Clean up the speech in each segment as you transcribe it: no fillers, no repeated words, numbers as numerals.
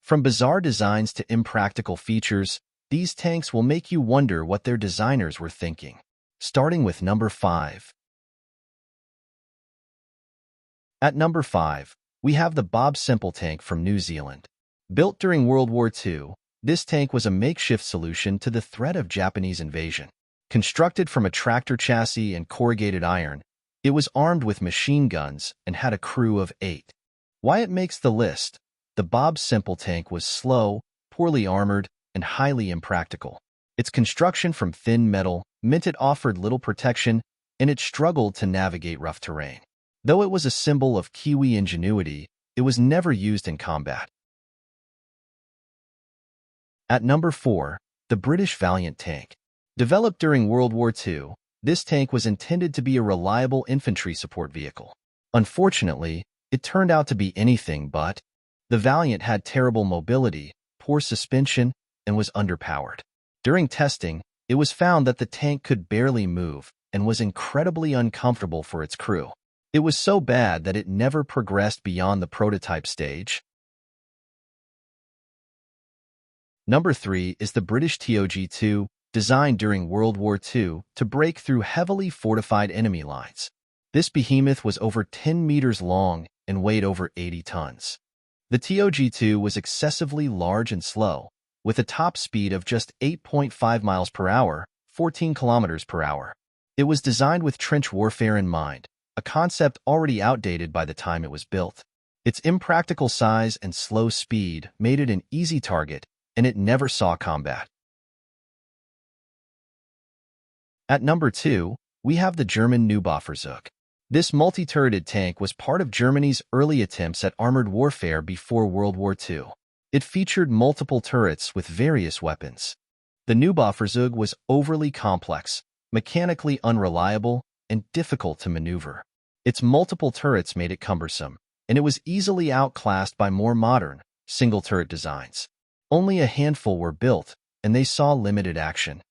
From bizarre designs to impractical features, these tanks will make you wonder what their designers were thinking. Starting with number 5. At number 5, we have the Bob Simple tank from New Zealand. Built during World War II, this tank was a makeshift solution to the threat of Japanese invasion. Constructed from a tractor chassis and corrugated iron, it was armed with machine guns and had a crew of 8. Why it makes the list? The Bob Simple tank was slow, poorly armored, and highly impractical. Its construction from thin metal meant it offered little protection, and it struggled to navigate rough terrain. Though it was a symbol of Kiwi ingenuity, it was never used in combat. At number 4, the British Valiant tank. Developed during World War II, this tank was intended to be a reliable infantry support vehicle. Unfortunately, it turned out to be anything but. The Valiant had terrible mobility, poor suspension, and was underpowered. During testing, it was found that the tank could barely move and was incredibly uncomfortable for its crew. It was so bad that it never progressed beyond the prototype stage. Number 3 is the British TOG-2, designed during World War II to break through heavily fortified enemy lines. This behemoth was over 10 meters long and weighed over 80 tons. The TOG-2 was excessively large and slow, with a top speed of just 8.5 miles per hour, 14 kilometers per hour. It was designed with trench warfare in mind, a concept already outdated by the time it was built. Its impractical size and slow speed made it an easy target, and it never saw combat. At number 2, we have the German Neubaufahrzeug. This multi-turreted tank was part of Germany's early attempts at armored warfare before World War II. It featured multiple turrets with various weapons. The Neubaufahrzeug was overly complex, mechanically unreliable, and difficult to maneuver. Its multiple turrets made it cumbersome, and it was easily outclassed by more modern, single-turret designs. Only a handful were built, and they saw limited action.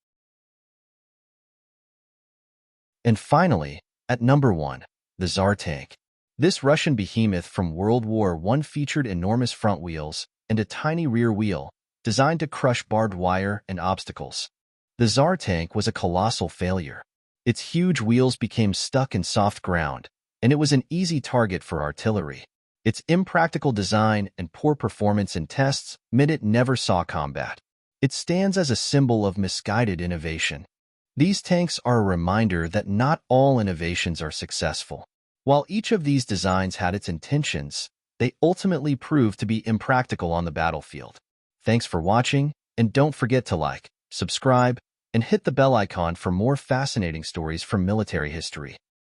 And finally, at number 1, the Tsar tank. This Russian behemoth from World War I featured enormous front wheels and a tiny rear wheel, designed to crush barbed wire and obstacles. The Tsar tank was a colossal failure. Its huge wheels became stuck in soft ground, and it was an easy target for artillery. Its impractical design and poor performance in tests meant it never saw combat. It stands as a symbol of misguided innovation. These tanks are a reminder that not all innovations are successful. While each of these designs had its intentions, they ultimately proved to be impractical on the battlefield. Thanks for watching, and don't forget to like, subscribe, and hit the bell icon for more fascinating stories from military history.